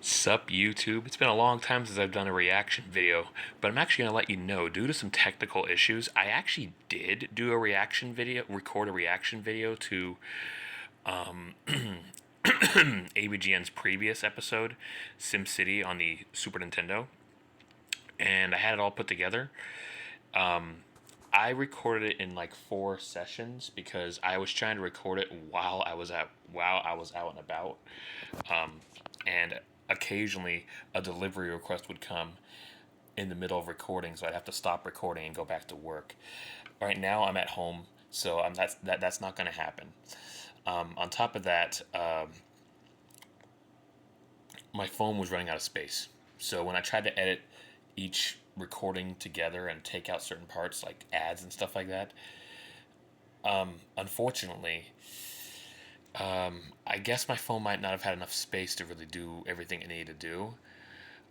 Sup YouTube? It's been a long time since I've done a reaction video, but I'm actually gonna let you know, due to some technical issues, I actually did do a reaction video, record a reaction video to AVGN's previous episode, SimCity on the Super Nintendo, and I had it all put together. I recorded it in like 4 sessions because I was trying to record it while I was out and about, and occasionally a delivery request would come in the middle of recording, so I'd have to stop recording and go back to work. Right now, I'm at home, so that's not going to happen. On top of that, my phone was running out of space, so when I tried to edit each recording together and take out certain parts like ads and stuff like that, unfortunately, I guess my phone might not have had enough space to really do everything it needed to do.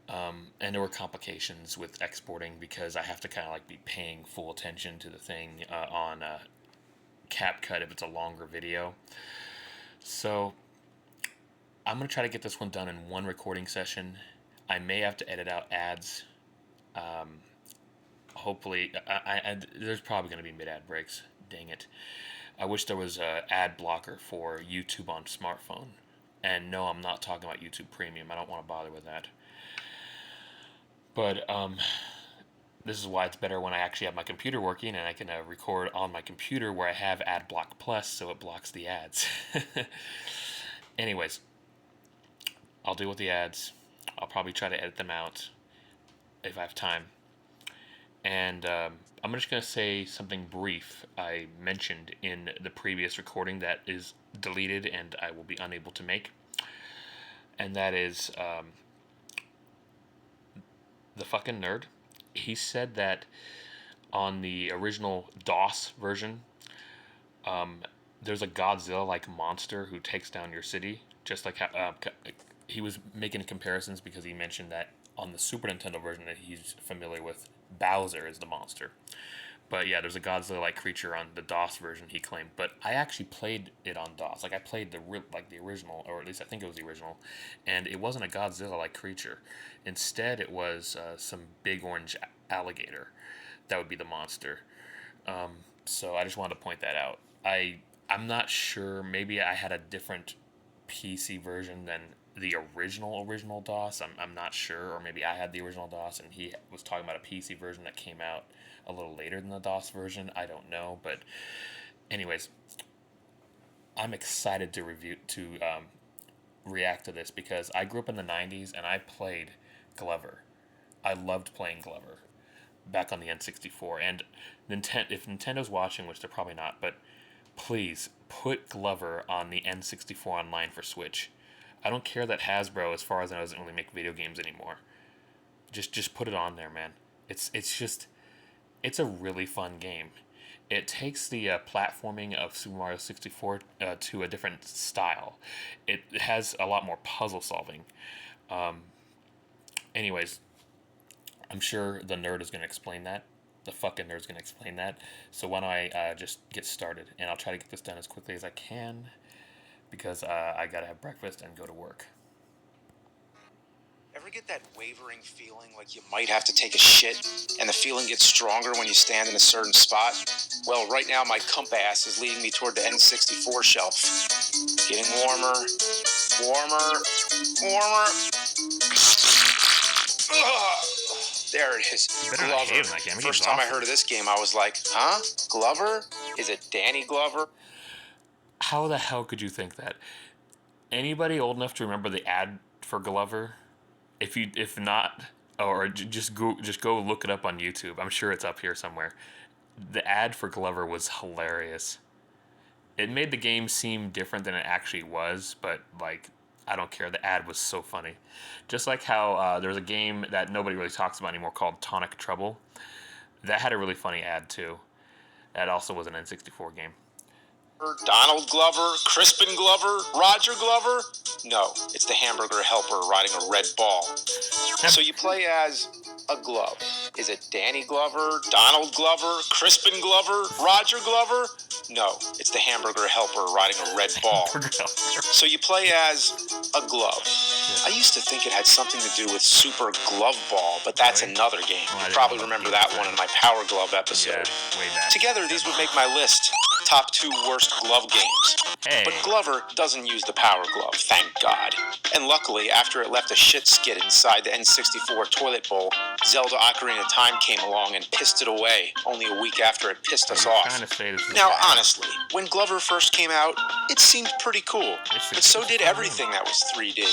And there were complications with exporting because I have to kind of like be paying full attention to the thing on CapCut if it's a longer video. So I'm going to try to get this one done in one recording session. I may have to edit out ads. Hopefully, there's probably going to be mid-ad breaks. Dang it. I wish there was a ad blocker for YouTube on smartphone. And no, I'm not talking about YouTube Premium. I don't want to bother with that. But this is why it's better when I actually have my computer working and I can record on my computer where I have AdBlock Plus, so it blocks the ads. Anyways, I'll deal with the ads. I'll probably try to edit them out if I have time. And I'm just going to say something brief I mentioned in the previous recording that is deleted and I will be unable to make. And that is the fucking nerd. He said that on the original DOS version, there's a Godzilla-like monster who takes down your city. Just like how he was making comparisons because he mentioned that on the Super Nintendo version that he's familiar with, Bowser is the monster. But yeah, there's a Godzilla-like creature on the DOS version, he claimed. But I actually played it on DOS. Like I played the original, or at least I think it was the original, and it wasn't a Godzilla-like creature. Instead, it was some big orange alligator that would be the monster. So I just wanted to point that out. I'm not sure. Maybe I had a different PC version than the original DOS. I'm not sure, or maybe I had the original DOS and he was talking about a PC version that came out a little later than the DOS version. I don't know, but anyways, I'm excited to react to this because I grew up in the 90s and I played Glover. I loved playing Glover back on the N64. And if Nintendo's watching, which they're probably not, but please put Glover on the N64 Online for Switch. I don't care that Hasbro, as far as I know, doesn't really make video games anymore. Just put it on there, man. It's a really fun game. It takes the platforming of Super Mario 64 to a different style. It has a lot more puzzle solving. Anyways, I'm sure the nerd is going to explain that. The fucking nerd's going to explain that. So why don't I just get started, and I'll try to get this done as quickly as I can because I got to have breakfast and go to work. Ever get that wavering feeling like you might have to take a shit, and the feeling gets stronger when you stand in a certain spot? Well, right now my compass is leading me toward the N64 shelf. Getting warmer, warmer. Ugh. There it is. Glover. First time I heard of this game, I was like, huh? Glover? Is it Danny Glover? How the hell could you think that? Anybody old enough to remember the ad for Glover? If not, or just go look it up on YouTube. I'm sure it's up here somewhere. The ad for Glover was hilarious. It made the game seem different than it actually was, but like, I don't care. The ad was so funny. Just like how there's a game that nobody really talks about anymore called Tonic Trouble. That had a really funny ad too. That also was an N64 game. Donald Glover, Crispin Glover, Roger Glover? No, it's the hamburger helper riding a red ball. So you play as a glove. Is it Danny Glover, Donald Glover, Crispin Glover, Roger Glover? No, it's the hamburger helper riding a red ball. So you play as a glove. shit. I used to think it had something to do with Super Glove Ball, but that's Really? another game. Well, I You didn't probably know remember about that the one in my Power Glove episode. Yeah, way back. Together, these would make my list. Top 2 worst glove games. Hey. But Glover doesn't use the Power Glove, thank God. And luckily, after it left a shit skid inside the N64 toilet bowl, Zelda Ocarina of Time came along and pissed it away, only a week after it pissed us off. Trying to say this is Now, bad. honestly, when Glover first came out, it seemed pretty cool. But so did everything that was 3D.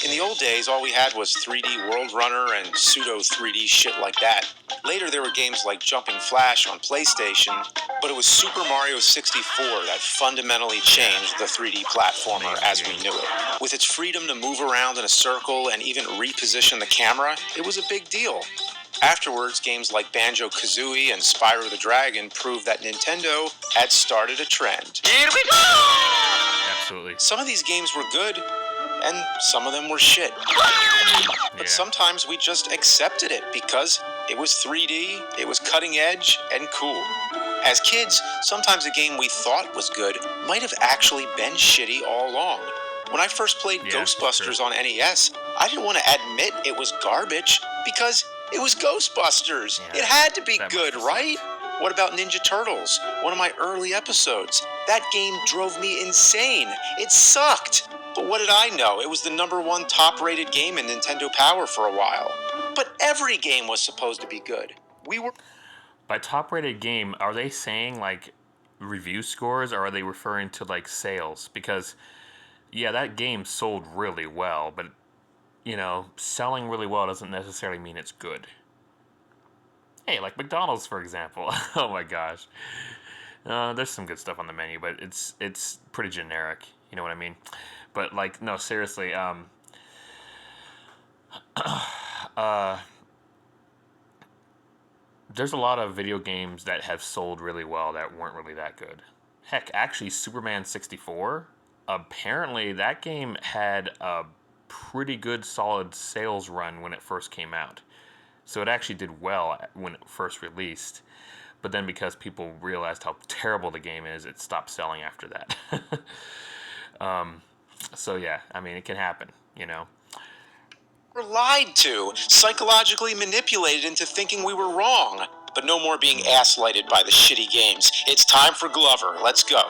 In the old days, all we had was 3D World Runner and pseudo 3D shit like that. Later, there were games like Jumping Flash on PlayStation, but it was Super Mario 64 that fundamentally changed the 3D platformer as we knew it. With its freedom to move around in a circle and even reposition the camera, it was a big deal. Afterwards, games like Banjo-Kazooie and Spyro the Dragon proved that Nintendo had started a trend. Here we go! Absolutely. Some of these games were good, and some of them were shit. But sometimes we just accepted it because it was 3D, it was cutting edge, and cool. As kids, sometimes a game we thought was good might have actually been shitty all along. When I first played Ghostbusters on NES, I didn't want to admit it was garbage because it was Ghostbusters. It had to be good, right? What about Ninja Turtles? One of my early episodes. That game drove me insane. It sucked. But what did I know? It was the #1 top-rated game in Nintendo Power for a while. But every game was supposed to be good. We were... By top-rated game, are they saying, like, review scores, or are they referring to, like, sales? Because, yeah, that game sold really well, but, you know, selling really well doesn't necessarily mean it's good. Hey, like McDonald's, for example. Oh my gosh. There's some good stuff on the menu, but it's pretty generic. You know what I mean? But, like, no, seriously, there's a lot of video games that have sold really well that weren't really that good. Heck, actually, Superman 64, apparently that game had a pretty good solid sales run when it first came out. So it actually did well when it first released. But then because people realized how terrible the game is, it stopped selling after that. So yeah, I mean, it can happen, you know. We're lied to, psychologically manipulated into thinking we were wrong. But no more being ass-lighted by the shitty games. It's time for Glover. Let's go.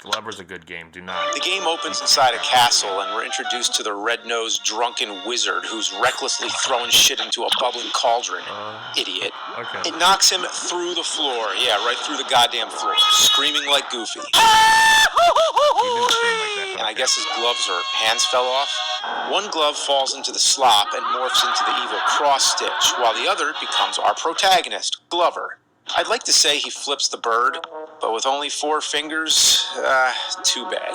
Glover's a good game. Do not. The game opens inside a castle, and we're introduced to the red-nosed, drunken wizard who's recklessly throwing shit into a bubbling cauldron. Idiot. Okay. It knocks him through the floor. Yeah, right through the goddamn floor. Screaming like Goofy. He didn't scream like that, And I okay. guess his gloves or hands fell off. One glove falls into the slop and morphs into the evil cross-stitch, while the other becomes our protagonist, Glover. I'd like to say he flips the bird, but with only 4 fingers, too bad.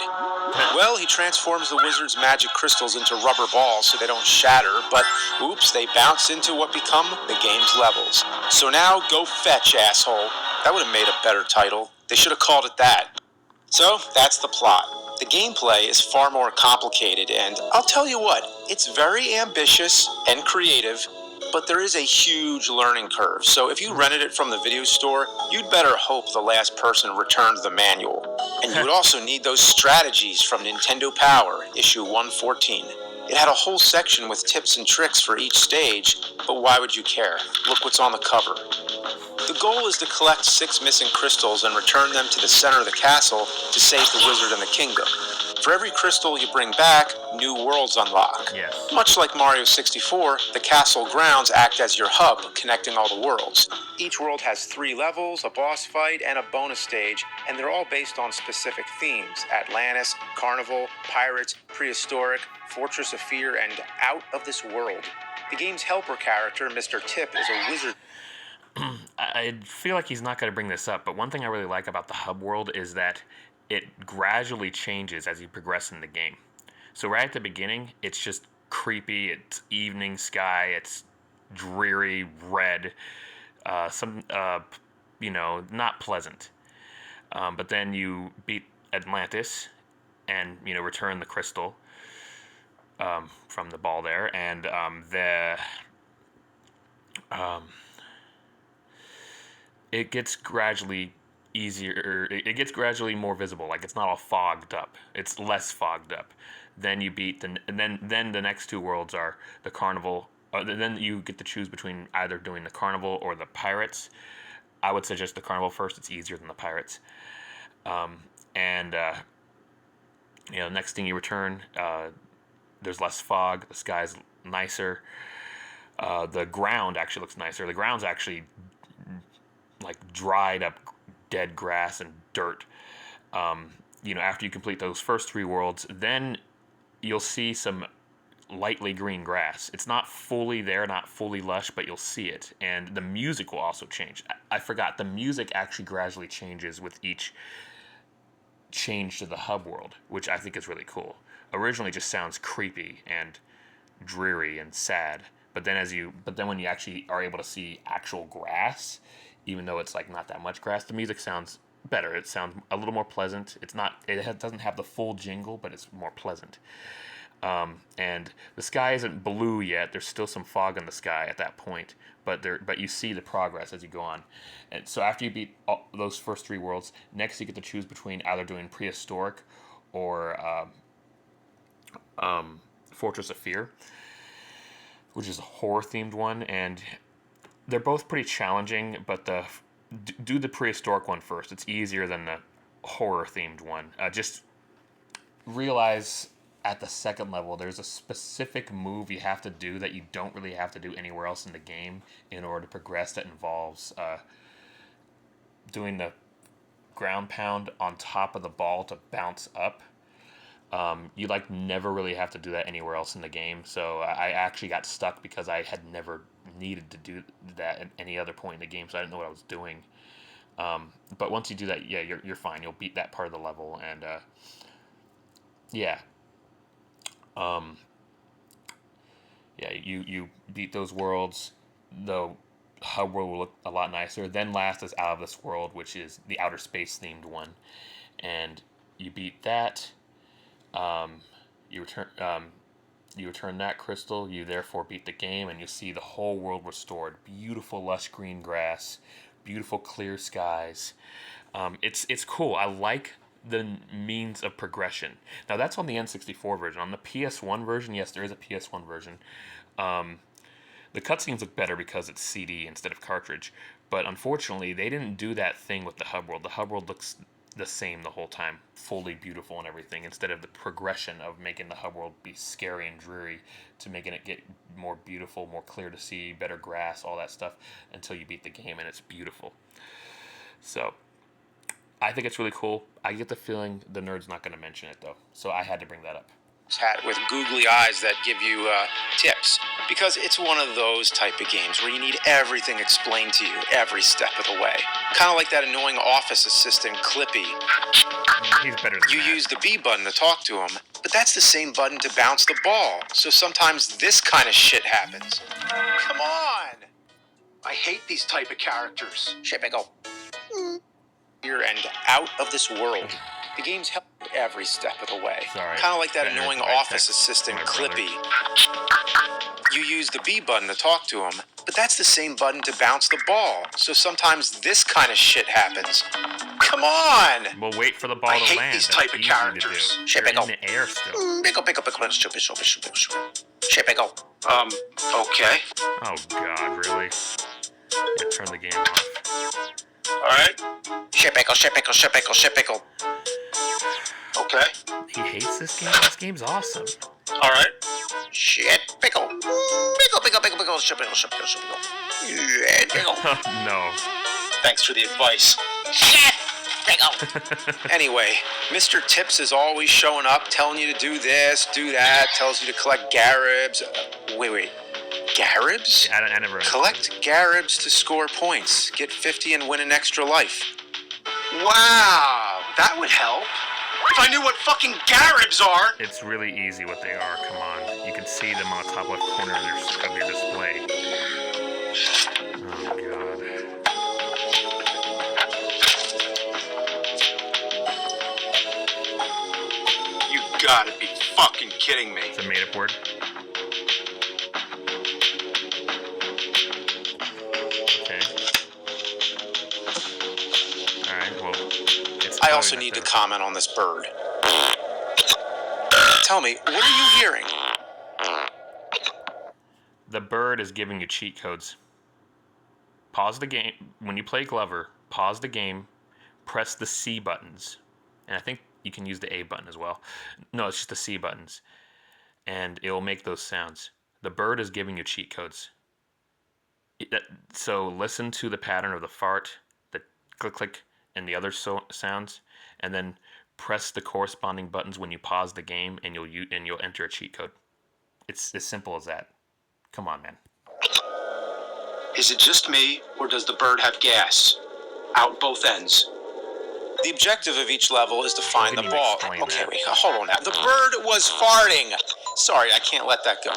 Well, he transforms the wizard's magic crystals into rubber balls so they don't shatter, but oops, they bounce into what become the game's levels. So now, go fetch, asshole. That would have made a better title. They should have called it that. So, that's the plot. The gameplay is far more complicated, and I'll tell you what, it's very ambitious and creative, but there is a huge learning curve. So if you rented it from the video store, you'd better hope the last person returned the manual. And you would also need those strategies from Nintendo Power, issue 114. It had a whole section with tips and tricks for each stage, but why would you care? Look what's on the cover. The goal is to collect 6 missing crystals and return them to the center of the castle to save the wizard and the kingdom. For every crystal you bring back, new worlds unlock. Yes. Much like Mario 64, the castle grounds act as your hub, connecting all the worlds. Each world has 3 levels, a boss fight, and a bonus stage, and they're all based on specific themes: Atlantis, Carnival, Pirates, Prehistoric, Fortress of Fear, and Out of This World. The game's helper character, Mr. Tip, is a wizard. I feel like he's not going to bring this up, but one thing I really like about the hub world is that it gradually changes as you progress in the game. So right at the beginning, it's just creepy, it's evening sky, it's dreary, red, not pleasant. But then you beat Atlantis and, return the crystal from the ball there, and it gets gradually easier. It gets gradually more visible. Like, it's not all fogged up. It's less fogged up. Then you beat then the next two worlds are the carnival. Then you get to choose between either doing the carnival or the pirates. I would suggest the carnival first. It's easier than the pirates. And next thing you return, there's less fog. The sky's nicer. The ground actually looks nicer. The ground's actually like dried up dead grass and dirt. After you complete those first three worlds, then you'll see some lightly green grass. It's not fully there, not fully lush, but you'll see it. And the music will also change. I forgot, the music actually gradually changes with each change to the hub world, which I think is really cool. Originally, it just sounds creepy and dreary and sad. But then when you actually are able to see actual grass, even though it's like not that much grass, the music sounds better. It sounds a little more pleasant. Doesn't have the full jingle, but it's more pleasant. And the sky isn't blue yet. There's still some fog in the sky at that point, but you see the progress as you go on. And so after you beat those first three worlds, next you get to choose between either doing prehistoric or Fortress of Fear, which is a horror-themed one, and they're both pretty challenging, but do the prehistoric one first. It's easier than the horror-themed one. Just realize at the second level, there's a specific move you have to do that you don't really have to do anywhere else in the game in order to progress. That involves doing the ground pound on top of the ball to bounce up. You never really have to do that anywhere else in the game. So I actually got stuck because I had never needed to do that at any other point in the game, so I didn't know what I was doing. But once you do that, yeah, you're fine. You'll beat that part of the level, and you beat those worlds. The hub world will look a lot nicer. Then last is Out of This World, which is the outer space themed one, and you beat that. You return that crystal. You therefore beat the game, and you see the whole world restored. Beautiful lush green grass, beautiful clear skies. It's cool. I like the means of progression. Now that's on the N64 version. On the PS1 version, yes, there is a PS1 version. The cutscenes look better because it's CD instead of cartridge. But unfortunately, they didn't do that thing with the hub world. The hub world looks the same the whole time, fully beautiful and everything, instead of the progression of making the hub world be scary and dreary to making it get more beautiful, more clear to see, better grass, all that stuff, until you beat the game and it's beautiful. So I think it's really cool. I get the feeling the nerd's not going to mention it though, so I had to bring that up. Hat with googly eyes that give you tips, because it's one of those type of games where you need everything explained to you every step of the way. Kind of like that annoying office assistant Clippy. He's better than you that. use the B button to talk to him, but that's the same button to bounce the ball. So sometimes this kind of shit happens. Come on! I hate these type of characters. Shipigo. Here and Out of This World. The game's help every step of the way. Sorry. Kind of like that annoying office assistant Clippy. You use the B button to talk to him, but that's the same button to bounce the ball. So sometimes this kind of shit happens. Come on! We'll wait for the ball I to hate land. these That's type of easy characters. to do. You're in the air still. Shipigo. Okay. Oh God, really? Yeah, turn the game off. Alright. Shipigo. Okay. He hates this game. This game's awesome. Alright. Shit, pickle. Pickle. Shit, pickle. No. Thanks for the advice. Shit, pickle. Anyway, Mr. Tips is always showing up, telling you to do this, do that, tells you to collect Garibs. Wait. Garibs? I never. Collect Garibs to score points. Get 50 and win an extra life. Wow, that would help. If I knew what fucking Garibs are! It's really easy what they are. Come on, you can see them on the top left corner of your display. Oh God. You gotta be fucking kidding me. It's a made-up word. Okay. All right. Well, it's I also need to comment on this bird. Tell me, what are you hearing? The bird is giving you cheat codes. Pause the game. When you play Glover, pause the game, press the C buttons. And I think you can use the A button as well. No, it's just the C buttons. And it will make those sounds. The bird is giving you cheat codes. So listen to the pattern of the fart, the click click, and the other sounds, and then press the corresponding buttons when you pause the game, and you'll enter a cheat code. It's as simple as that. Come on, man. Is it just me, or does the bird have gas? Out both ends. The objective of each level is to find the ball. Okay, wait, hold on now. The bird was farting. Sorry, I can't let that go.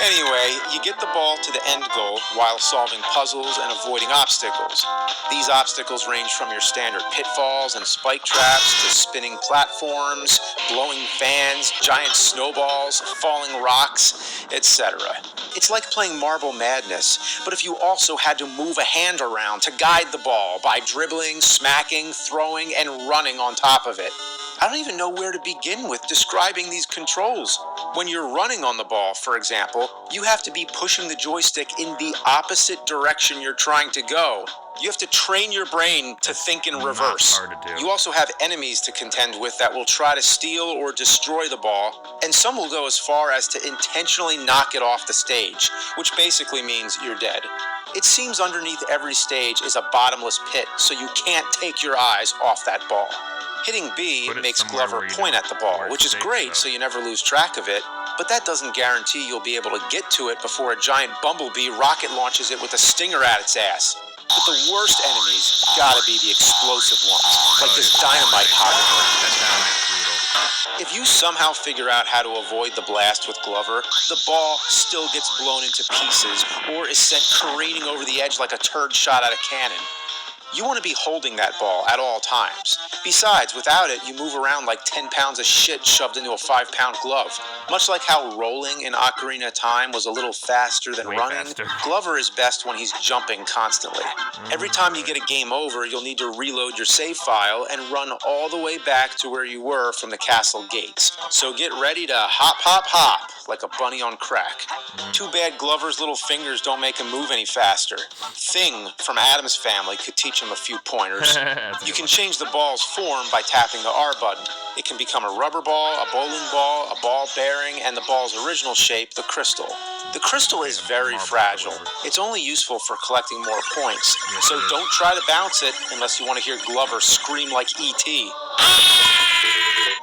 Anyway, you get the ball to the end goal while solving puzzles and avoiding obstacles. These obstacles range from your standard pitfalls and spike traps to spinning platforms, blowing fans, giant snowballs, falling rocks, etc. It's like playing Marble Madness, but if you also had to move a hand around to guide the ball by dribbling, smacking, throwing, and running on top of it. I don't even know where to begin with describing these controls. When you're running on the ball, for example, you have to be pushing the joystick in the opposite direction you're trying to go. You have to train your brain to think in reverse. Hard to do. You also have enemies to contend with that will try to steal or destroy the ball, and some will go as far as to intentionally knock it off the stage, which basically means you're dead. It seems underneath every stage is a bottomless pit, so you can't take your eyes off that ball. Hitting B makes Glover point at the ball, which is great, so you never lose track of it, but that doesn't guarantee you'll be able to get to it before a giant bumblebee rocket launches it with a stinger at its ass. But the worst enemies gotta be the explosive ones, like this dynamite hopper. If you somehow figure out how to avoid the blast with Glover, the ball still gets blown into pieces or is sent careening over the edge like a turd shot out of cannon. You want to be holding that ball at all times. Besides, without it, you move around like 10 pounds of shit shoved into a 5-pound glove. Much like how rolling in Ocarina of Time was a little faster than running, Glover is best when he's jumping constantly. Every time you get a game over, you'll need to reload your save file and run all the way back to where you were from the castle gates. So get ready to hop, hop, hop, like a bunny on crack. Too bad Glover's little fingers don't make him move any faster. Thing from Addams Family could teach him a few pointers. You can change the ball's form by tapping the R button. It can become a rubber ball, a bowling ball, a ball bearing, and the ball's original shape, the crystal. The crystal is very fragile. It's only useful for collecting more points, so don't try to bounce it unless you want to hear Glover scream like E.T.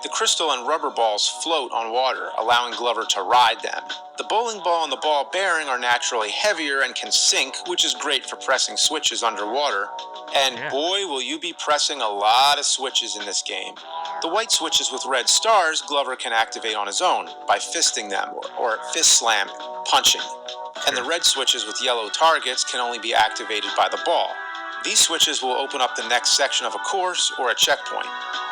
The crystal and rubber balls float on water, allowing Glover to ride them. The bowling ball and the ball bearing are naturally heavier and can sink, which is great for pressing switches underwater. And boy, will you be pressing a lot of switches in this game. The white switches with red stars, Glover can activate on his own by fisting them or fist slam, punching. And the red switches with yellow targets can only be activated by the ball. These switches will open up the next section of a course or a checkpoint.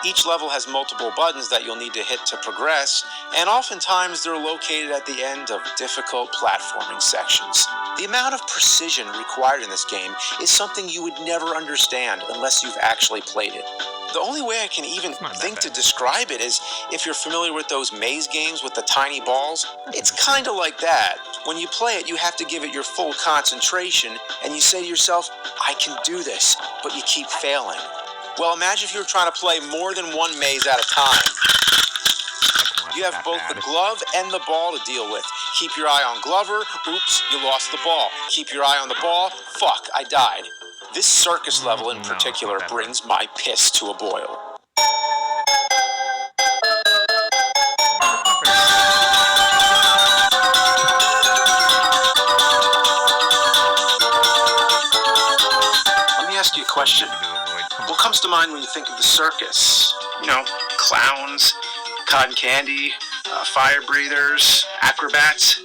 Each level has multiple buttons that you'll need to hit to progress, and oftentimes they're located at the end of difficult platforming sections. The amount of precision required in this game is something you would never understand unless you've actually played it. The only way I can even think to describe it is if you're familiar with those maze games with the tiny balls. It's kind of like that. When you play it, you have to give it your full concentration, and you say to yourself, I can do this, but you keep failing. Well, imagine if you were trying to play more than one maze at a time. You have both the glove and the ball to deal with. Keep your eye on Glover. Oops, you lost the ball. Keep your eye on the ball. Fuck, I died. This circus level in particular brings my piss to a boil. Let me ask you a question. What comes to mind when you think of the circus? You know, clowns, cotton candy, fire breathers, acrobats,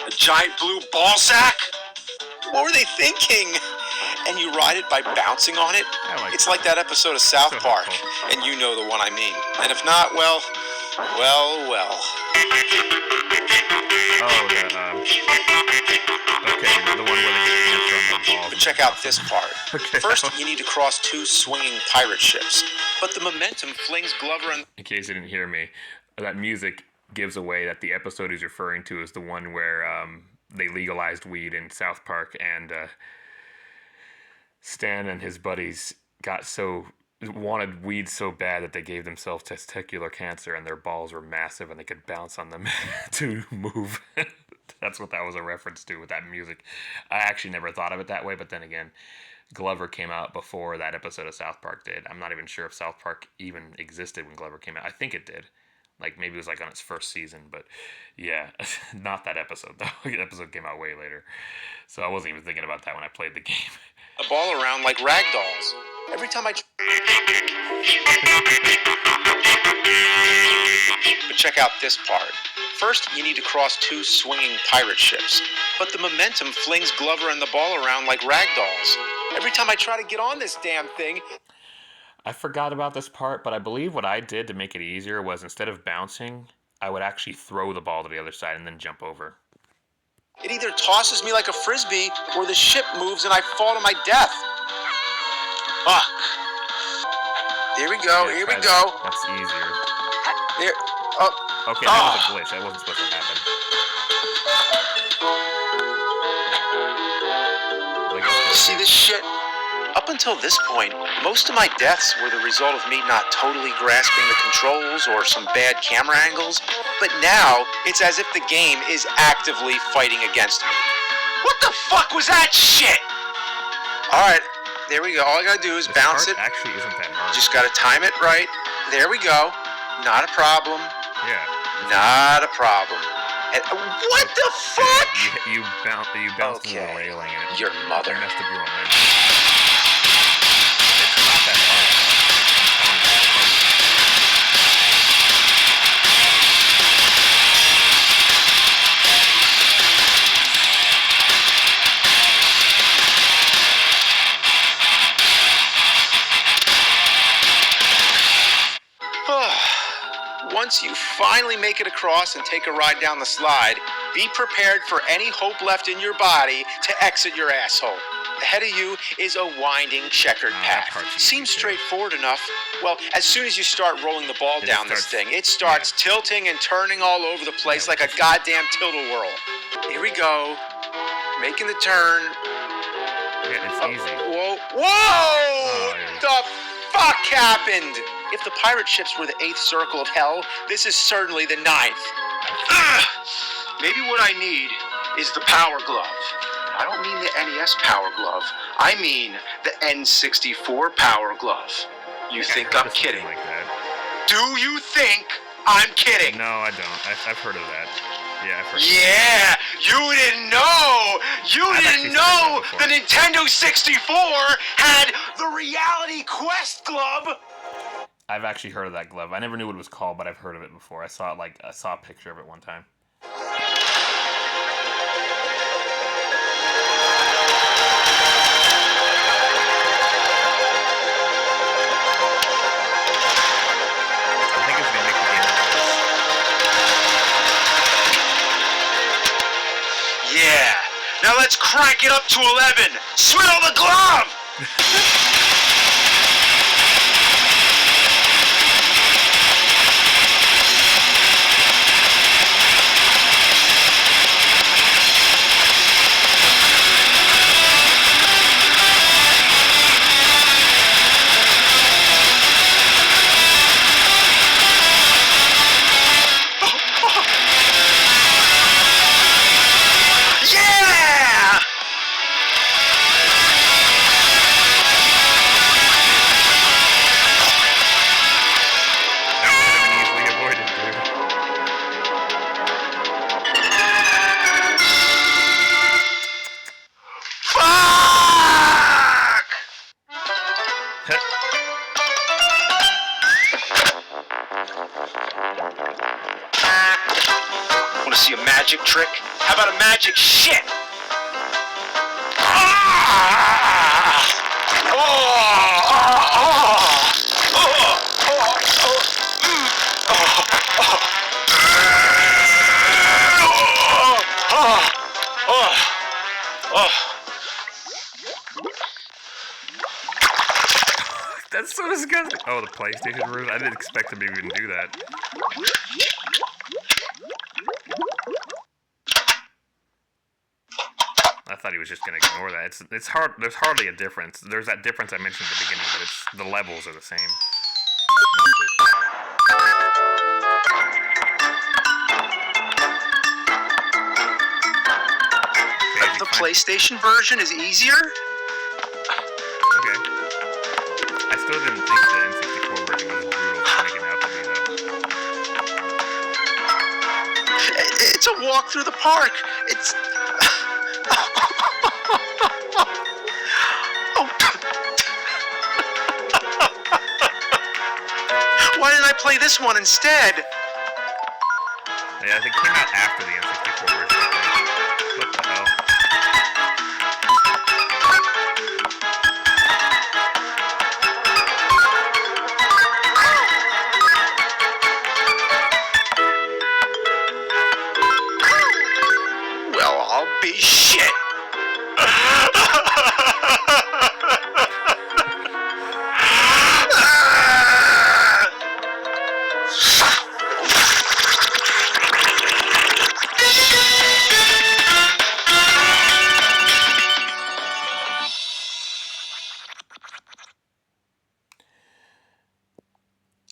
a giant blue ball sack? What were they thinking? And you ride it by bouncing on it? It's like that episode of South Park, and you know the one I mean. And if not, well. Okay, the one where they get from the ball. But check out this part. First, you need to cross 2 swinging pirate ships, but the momentum flings Glover and... In case you didn't hear me, that music gives away that the episode he's referring to is the one where they legalized weed in South Park, and Stan and his buddies wanted weed so bad that they gave themselves testicular cancer, and their balls were massive and they could bounce on them to move. That's what that was a reference to with that music. I actually never thought of it that way, but then again, Glover came out before that episode of South Park did. I'm not even sure if South Park even existed when Glover came out. I think it did. Like, maybe it was like on its first season, but yeah, not that episode though. The episode came out way later. So I wasn't even thinking about that when I played the game. The ball around like rag dolls. Every time I... But check out this part. First, you need to cross 2 swinging pirate ships, but the momentum flings Glover and the ball around like rag dolls. Every time I try to get on this damn thing... I forgot about this part, but I believe what I did to make it easier was instead of bouncing, I would actually throw the ball to the other side and then jump over. It either tosses me like a frisbee, or the ship moves and I fall to my death. Fuck. Here we go, here we go. That's easier. Here, Okay, that was a glitch. That wasn't supposed to happen. See this shit? Up until this point, most of my deaths were the result of me not totally grasping the controls or some bad camera angles, but now it's as if the game is actively fighting against me. What the fuck was that shit? Alright, there we go. All I gotta do is bounce it. Actually isn't that hard. Just gotta time it right. There we go. Not a problem. Yeah. Not a problem. And, what the fuck? You bounced into the railing and your mother. You messed up your own momentum. It's not that hard. Once you finally make it across and take a ride down the slide, be prepared for any hope left in your body to exit your asshole. Ahead of you is a winding checkered path. Seems straightforward enough. Well, as soon as you start rolling the ball down this thing, it starts tilting and turning all over the place like a goddamn tilt-a-whirl. Here we go. Making the turn. Yeah, it's easy. Whoa! The fuck happened? If the pirate ships were the 8th circle of hell, this is certainly the 9th. Maybe what I need is the power glove. I don't mean the NES power glove. I mean the N64 power glove. You think I'm kidding? Like that. Do you think I'm kidding? No, I don't. I've heard of that. Yeah, I've heard of that. You didn't know! You didn't know the Nintendo 64 had the Reality Quest glove! I've actually heard of that glove. I never knew what it was called, but I've heard of it before. I saw a picture of it one time. I think it's gonna make the game worse. Yeah. Now let's crank it up to 11. Smell the glove! See a magic trick? How about a magic shit? That's That's so disgusting. Oh, the PlayStation version? I didn't expect him to even do that. I thought he was just gonna ignore that. It's hard. There's hardly a difference. There's that difference I mentioned at the beginning, but it's the levels are the same. The PlayStation version is easier? Okay. I still didn't think the N64 version was as brutal as making it out to be, though. It's a walk through the park. It's... Why didn't I play this one instead? Yeah, I think it came out after the N64 version, I think. What the hell? Well, I'll be shit.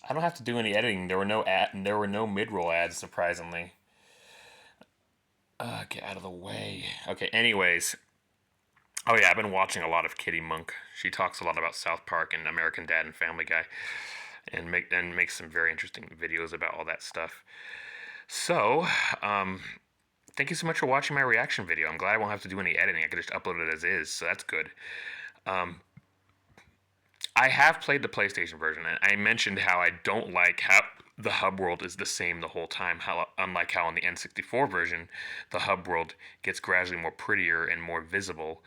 I don't have to do any editing. There were no mid-roll ads, surprisingly. Get out of the way. Okay, anyways. Oh yeah, I've been watching a lot of Kitty Monk. She talks a lot about South Park and American Dad and Family Guy, and makes some very interesting videos about all that stuff. So, thank you so much for watching my reaction video. I'm glad I won't have to do any editing. I can just upload it as is, so that's good. I have played the PlayStation version, and I mentioned how I don't like how the hub world is the same the whole time, unlike how in the N64 version, the hub world gets gradually more prettier and more visible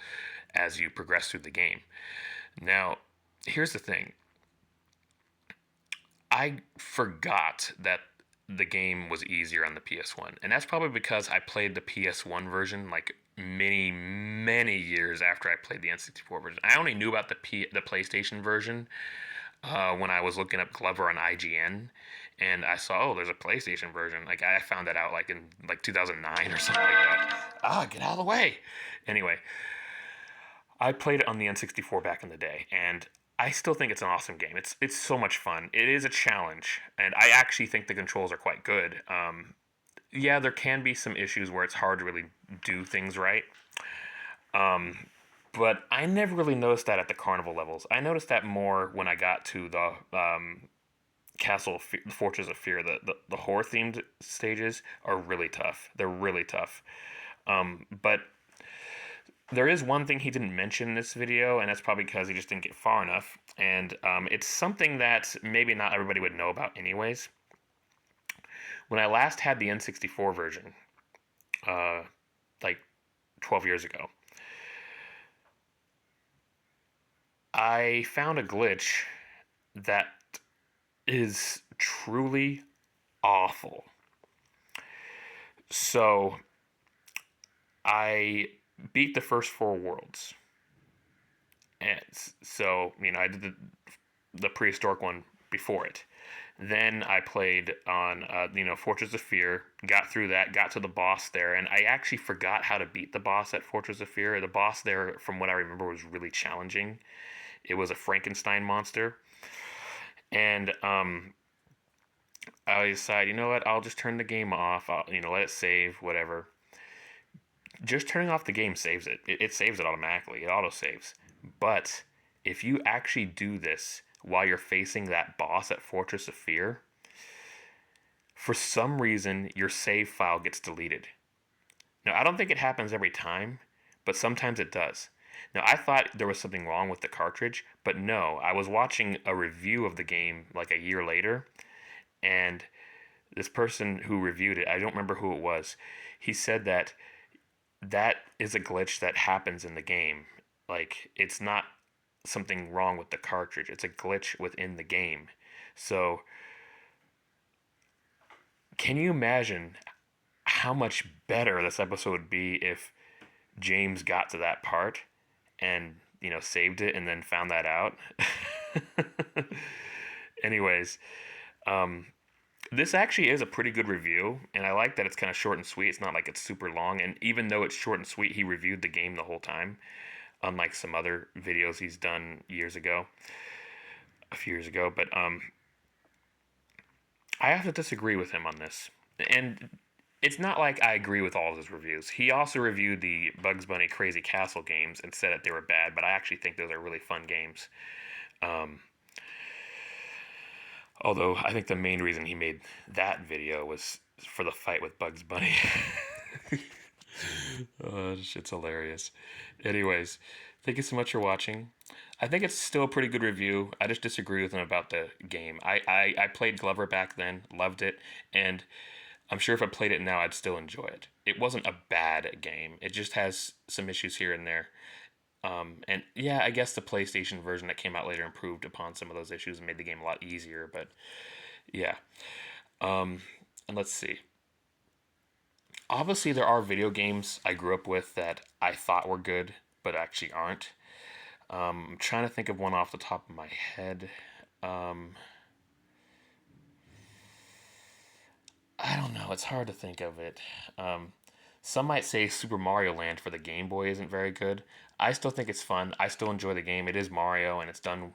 as you progress through the game. Now, here's the thing. I forgot that the game was easier on the PS1, and that's probably because I played the PS1 version like many years after I played the N64 version. I only knew about the PlayStation version when I was looking up Glover on IGN, and I saw, oh, there's a PlayStation version. Like, I found that out like in like 2009 or something like that. Get out of the way. Anyway, I played it on the N64 back in the day, and I still think it's an awesome game. It's so much fun. It is a challenge, and I actually think the controls are quite good. Yeah, there can be some issues where it's hard to really do things right. But I never really noticed that at the carnival levels. I noticed that more when I got to the the Fortress of Fear. The horror-themed stages are really tough. They're really tough. But there is one thing he didn't mention in this video, and that's probably because he just didn't get far enough. And it's something that maybe not everybody would know about anyways. When I last had the N64 version, like 12 years ago, I found a glitch that is truly awful. So, I beat the first 4 worlds. And so, I did the prehistoric one before it. Then I played on, Fortress of Fear, got through that, got to the boss there, and I actually forgot how to beat the boss at Fortress of Fear. The boss there, from what I remember, was really challenging. It was a Frankenstein monster. And I decided, you know what, I'll just turn the game off, I'll, let it save, whatever. Just turning off the game saves it. It saves it automatically. It auto-saves. But if you actually do this while you're facing that boss at Fortress of Fear, for some reason, your save file gets deleted. Now, I don't think it happens every time, but sometimes it does. Now, I thought there was something wrong with the cartridge, but no. I was watching a review of the game like a year later, and this person who reviewed it, I don't remember who it was, he said that is a glitch that happens in the game. Like, it's not something wrong with the cartridge. It's a glitch within the game. So, can you imagine how much better this episode would be if James got to that part and, saved it and then found that out? Anyways, this actually is a pretty good review, and I like that it's kind of short and sweet. It's not like it's super long, and even though it's short and sweet, he reviewed the game the whole time, unlike some other videos he's done a few years ago. But I have to disagree with him on this, and it's not like I agree with all of his reviews. He also reviewed the Bugs Bunny Crazy Castle games and said that they were bad, but I actually think those are really fun games. Um, Although I think the main reason he made that video was for the fight with Bugs Bunny. Shit's hilarious. Anyways, thank you so much for watching. I think it's still a pretty good review. I just disagree with him about the game. I played Glover back then, loved it, and I'm sure if I played it now, I'd still enjoy it. It wasn't a bad game. It just has some issues here and there. And yeah, I guess the PlayStation version that came out later improved upon some of those issues and made the game a lot easier. But yeah. And let's see. Obviously, there are video games I grew up with that I thought were good, but actually aren't. I'm trying to think of one off the top of my head. I don't know. It's hard to think of it. Some might say Super Mario Land for the Game Boy isn't very good. I still think it's fun. I still enjoy the game. It is Mario, and it's done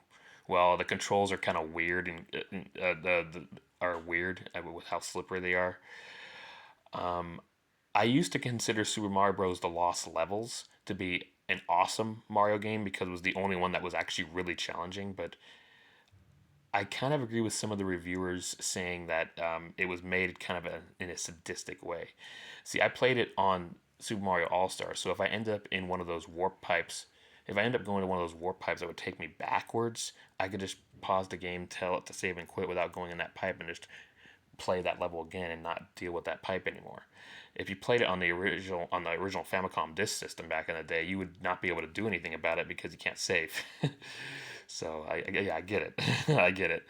well. The controls are kind of weird and are weird with how slippery they are. I used to consider Super Mario Bros. The Lost Levels to be an awesome Mario game because it was the only one that was actually really challenging. But I kind of agree with some of the reviewers saying that it was made kind of in a sadistic way. See, I played it on Super Mario All Stars, so if I end up in one of those warp pipes, if I end up going to one of those warp pipes that would take me backwards, I could just pause the game, tell it to save and quit without going in that pipe, and just play that level again and not deal with that pipe anymore. If you played it on the original Famicom disk system back in the day, you would not be able to do anything about it because you can't save. So I get it. I get it.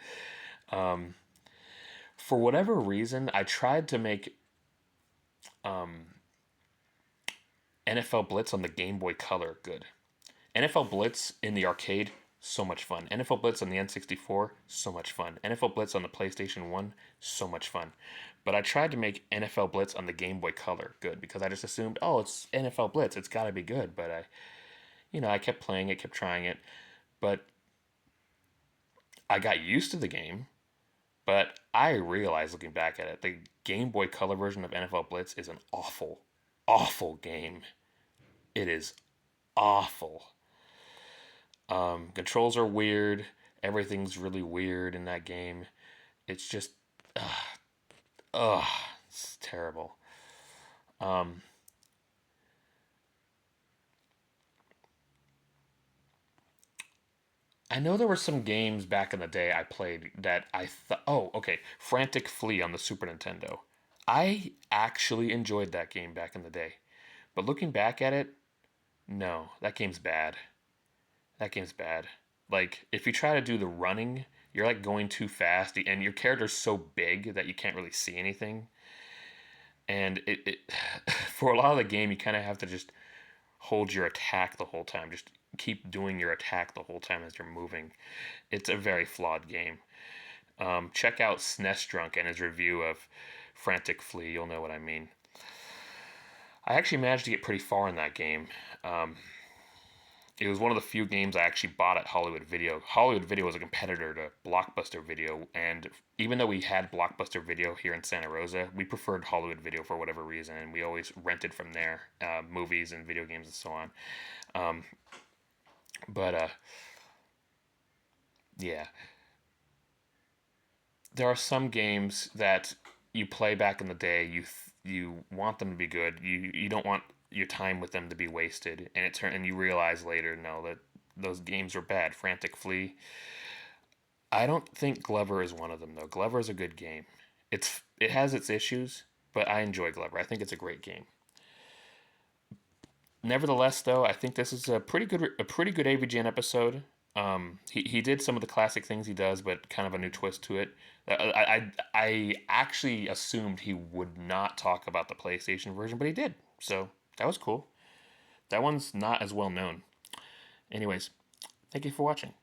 For whatever reason, I tried to make NFL Blitz on the Game Boy Color good. NFL Blitz in the arcade, so much fun. NFL Blitz on the N64, so much fun. NFL Blitz on the PlayStation 1, so much fun. But I tried to make NFL Blitz on the Game Boy Color good because I just assumed, oh, it's NFL Blitz, it's got to be good. But I kept playing it, kept trying it, but I got used to the game. But I realized looking back at it, the Game Boy Color version of NFL Blitz is an awful, awful game. It is awful. Controls are weird. Everything's really weird in that game. It's just, it's terrible. I know there were some games back in the day I played that I thought, oh, okay, Frantic Flea on the Super Nintendo. I actually enjoyed that game back in the day. But looking back at it, no, that game's bad. That game's bad. Like, if you try to do the running, you're like going too fast, and your character's so big that you can't really see anything. And it for a lot of the game, you kind of have to just hold your attack the whole time. Just keep doing your attack the whole time as you're moving. It's a very flawed game. Check out SNES Drunk and his review of Frantic Flea. You'll know what I mean. I actually managed to get pretty far in that game. It was one of the few games I actually bought at Hollywood Video. Hollywood Video was a competitor to Blockbuster Video, and even though we had Blockbuster Video here in Santa Rosa, we preferred Hollywood Video for whatever reason, and we always rented from there, movies and video games and so on. But yeah. There are some games that you play back in the day, you want them to be good. You don't want your time with them to be wasted, and you realize later, no, that those games were bad. Frantic Flea. I don't think Glover is one of them though. Glover is a good game. It has its issues, but I enjoy Glover. I think it's a great game. Nevertheless, though, I think this is a pretty good AVGN episode. He did some of the classic things he does, but kind of a new twist to it. I actually assumed he would not talk about the PlayStation version, but he did. So that was cool. That one's not as well known. Anyways, thank you for watching.